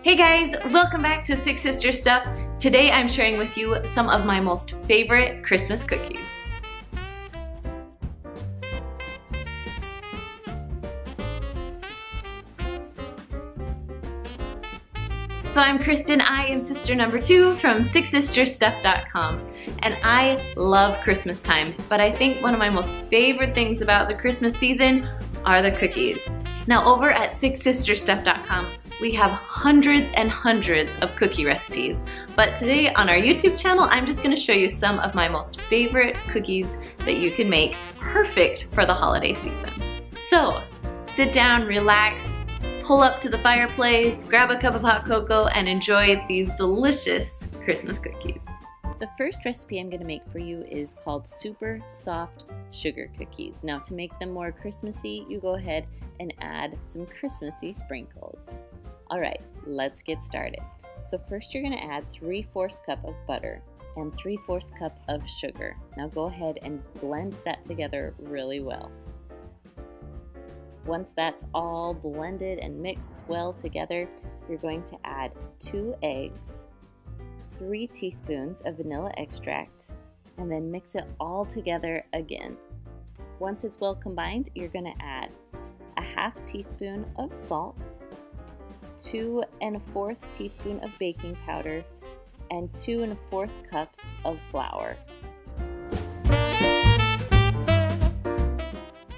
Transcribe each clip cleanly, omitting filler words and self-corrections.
Hey guys, welcome back to Six Sisters Stuff. Today I'm sharing with you some of my most favorite Christmas cookies. So I'm Kristen, I am sister number 2 from SixSistersStuff.com, and I love Christmas time, but I think one of my most favorite things about the Christmas season are the cookies. Now over at SixSistersStuff.com, we have hundreds and hundreds of cookie recipes, but today on our YouTube channel, I'm just going to show you some of my most favorite cookies that you can make perfect for the holiday season. So sit down, relax, pull up to the fireplace, grab a cup of hot cocoa, and enjoy these delicious Christmas cookies. The first recipe I'm going to make for you is called Super Soft Sugar Cookies. Now to make them more Christmassy, you go ahead and add some Christmassy sprinkles. Alright, let's get started. So first you're going to add 3/4 cup of butter and 3/4 cup of sugar. Now go ahead and blend that together really well. Once that's all blended and mixed well together, you're going to add 2 eggs, 3 teaspoons of vanilla extract, and then mix it all together again. Once it's well combined, you're going to add a 1/2 teaspoon of salt, 2 1/4 teaspoon of baking powder, and 2 1/4 cups of flour.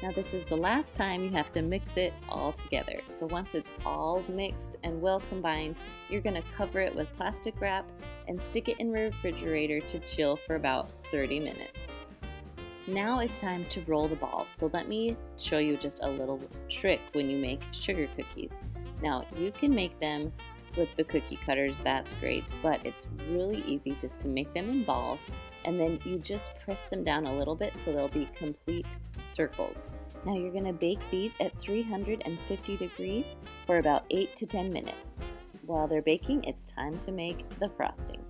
Now this is the last time you have to mix it all together. So once it's all mixed and well combined, you're going to cover it with plastic wrap and stick it in the refrigerator to chill for about 30 minutes. Now it's time to roll the balls. So let me show you just a little trick when you make sugar cookies. Now you can make them with the cookie cutters, that's great, but it's really easy just to make them in balls and then you just press them down a little bit so they'll be complete circles. Now you're going to bake these at 350 degrees for about 8 to 10 minutes. While they're baking, it's time to make the frosting.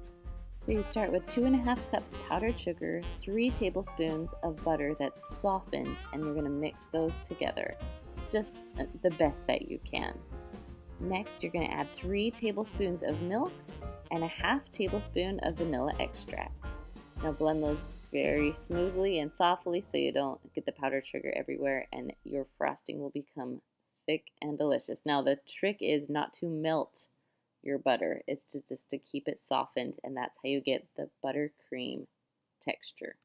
So you start with 2 1/2 cups powdered sugar, 3 tablespoons of butter that's softened, and you're going to mix those together, just the best that you can. Next, you're going to add 3 tablespoons of milk and a 1/2 tablespoon of vanilla extract. Now blend those very smoothly and softly so you don't get the powdered sugar everywhere, and your frosting will become thick and delicious. Now the trick is not to melt your butter, it's just to keep it softened, and that's how you get the buttercream texture.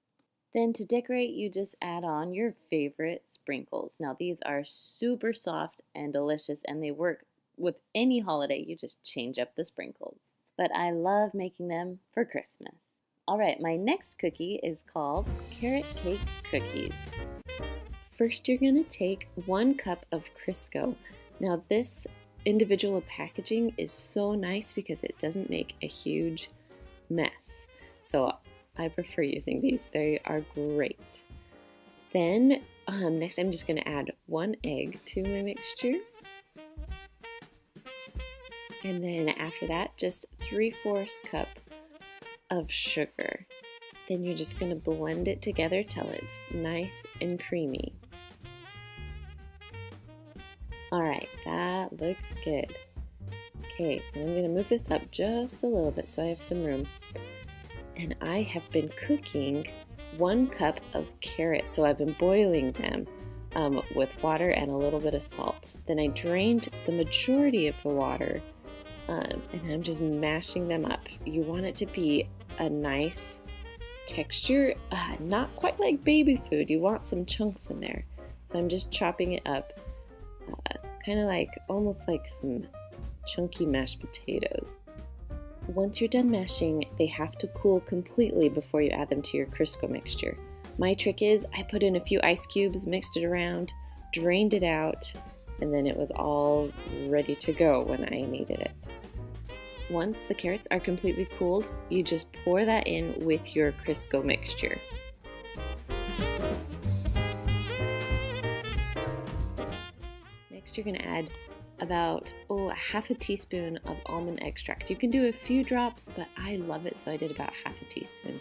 Then to decorate, you just add on your favorite sprinkles. Now these are super soft and delicious, and they work with any holiday. You just change up the sprinkles. But I love making them for Christmas. Alright, my next cookie is called Carrot Cake Cookies. First you're going to take 1 cup of Crisco. Now this individual packaging is so nice because it doesn't make a huge mess. So I prefer using these. They are great. Then next I'm just going to add 1 egg to my mixture. And then after that, just 3/4 cup of sugar. Then you're just going to blend it together till it's nice and creamy. Alright, that looks good. Okay, I'm going to move this up just a little bit so I have some room. And I have been cooking 1 cup of carrots, so I've been boiling them with water and a little bit of salt. Then I drained the majority of the water. And I'm just mashing them up. You want it to be a nice texture, not quite like baby food. You want some chunks in there. So I'm just chopping it up, kind of like, almost like some chunky mashed potatoes. Once you're done mashing, they have to cool completely before you add them to your Crisco mixture. My trick is I put in a few ice cubes, mixed it around, drained it out, and then it was all ready to go when I needed it. Once the carrots are completely cooled, you just pour that in with your Crisco mixture. Next you're going to add about a 1/2 teaspoon of almond extract. You can do a few drops, but I love it, so I did about 1/2 teaspoon.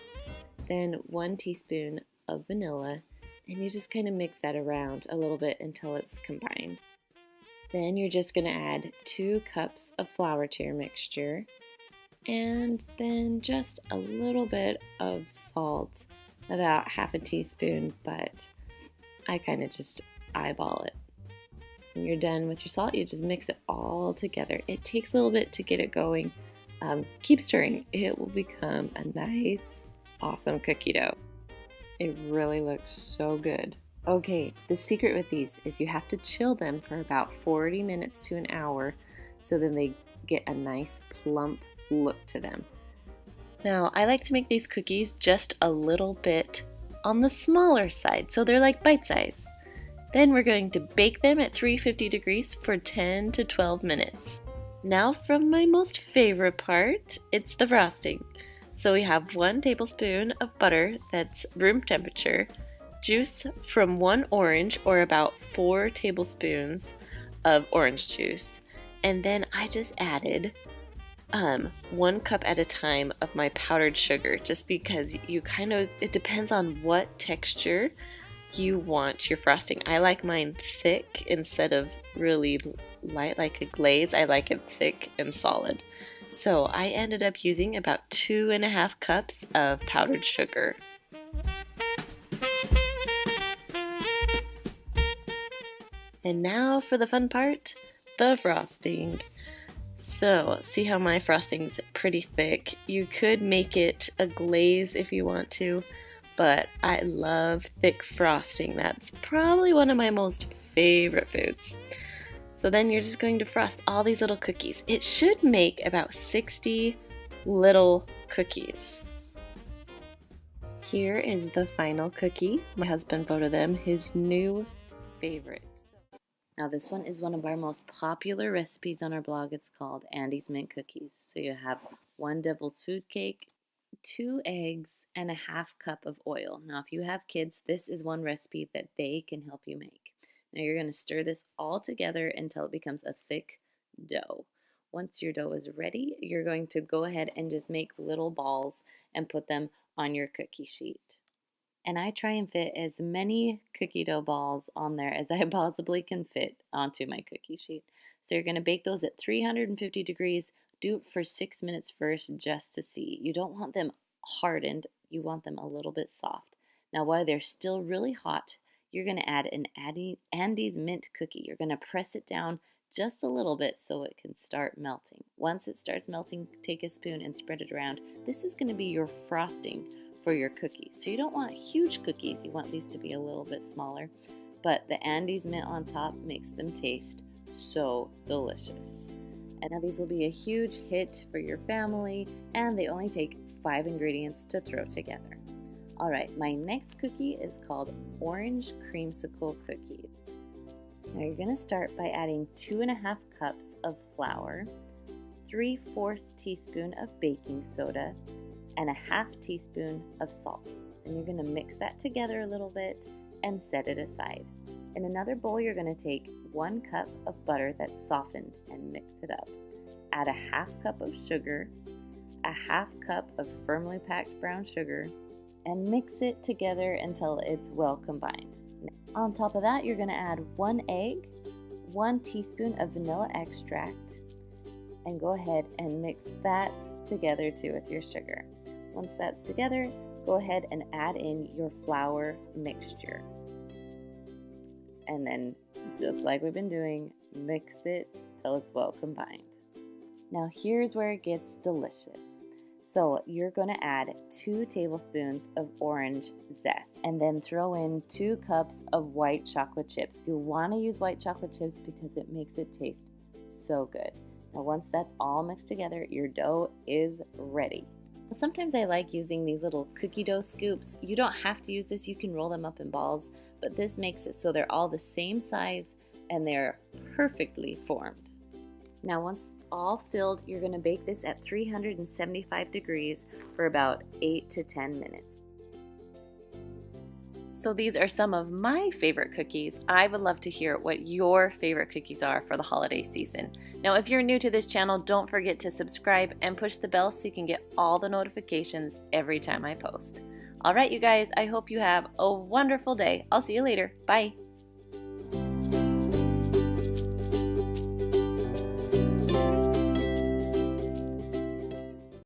Then 1 teaspoon of vanilla, and you just kind of mix that around a little bit until it's combined. Then you're just going to add 2 cups of flour to your mixture, and then just a little bit of salt, about half a teaspoon, but I kind of just eyeball it. When you're done with your salt, you just mix it all together. It takes a little bit to get it going. Keep stirring. It will become a nice, awesome cookie dough. It really looks so good. Okay, the secret with these is you have to chill them for about 40 minutes to an hour so then they get a nice plump look to them. Now, I like to make these cookies just a little bit on the smaller side, so they're like bite size. Then we're going to bake them at 350 degrees for 10 to 12 minutes. Now from my most favorite part, it's the frosting. So we have 1 tablespoon of butter that's room temperature, juice from 1 orange or about 4 tablespoons of orange juice, and then I just added 1 cup at a time of my powdered sugar, just because it depends on what texture you want your frosting. I like mine thick instead of really light like a glaze. I like it thick and solid. So I ended up using about 2.5 cups of powdered sugar. And now for the fun part, the frosting. So, see how my frosting's pretty thick? You could make it a glaze if you want to, but I love thick frosting. That's probably one of my most favorite foods. So then you're just going to frost all these little cookies. It should make about 60 little cookies. Here is the final cookie. My husband voted them his new favorite. Now this one is one of our most popular recipes on our blog. It's called Andy's Mint Cookies. So you have 1 devil's food cake, 2 eggs, and a half cup of oil. Now if you have kids, this is one recipe that they can help you make. Now you're going to stir this all together until it becomes a thick dough. Once your dough is ready, you're going to go ahead and just make little balls and put them on your cookie sheet. And I try and fit as many cookie dough balls on there as I possibly can fit onto my cookie sheet. So you're going to bake those at 350 degrees. Do it for 6 minutes first just to see. You don't want them hardened. You want them a little bit soft. Now while they're still really hot, you're going to add an Andy's Mint cookie. You're going to press it down just a little bit so it can start melting. Once it starts melting, take a spoon and spread it around. This is going to be your frosting for your cookies. So you don't want huge cookies. You want these to be a little bit smaller. But the Andy's Mint on top makes them taste so delicious. And now these will be a huge hit for your family, and they only take 5 ingredients to throw together. Alright, my next cookie is called Orange Creamsicle Cookie. Now you're going to start by adding 2.5 cups of flour, 3/4 teaspoon of baking soda, and a half teaspoon of salt. And you're going to mix that together a little bit and set it aside. In another bowl, you're going to take 1 cup of butter that's softened and mix it up. Add a half cup of sugar, a half cup of firmly packed brown sugar, and mix it together until it's well combined. On top of that, you're going to add 1 egg, 1 teaspoon of vanilla extract, and go ahead and mix that together too with your sugar. Once that's together, go ahead and add in your flour mixture. And then, just like we've been doing, mix it till it's well combined. Now here's where it gets delicious. So you're going to add 2 tablespoons of orange zest and then throw in 2 cups of white chocolate chips. You want to use white chocolate chips because it makes it taste so good. Now once that's all mixed together, your dough is ready. Sometimes I like using these little cookie dough scoops. You don't have to use this, you can roll them up in balls, but this makes it so they're all the same size and they're perfectly formed. Now once it's all filled, you're going to bake this at 375 degrees for about 8 to 10 minutes. So these are some of my favorite cookies. I would love to hear what your favorite cookies are for the holiday season. Now, if you're new to this channel, don't forget to subscribe and push the bell so you can get all the notifications every time I post. All right, you guys, I hope you have a wonderful day. I'll see you later. Bye.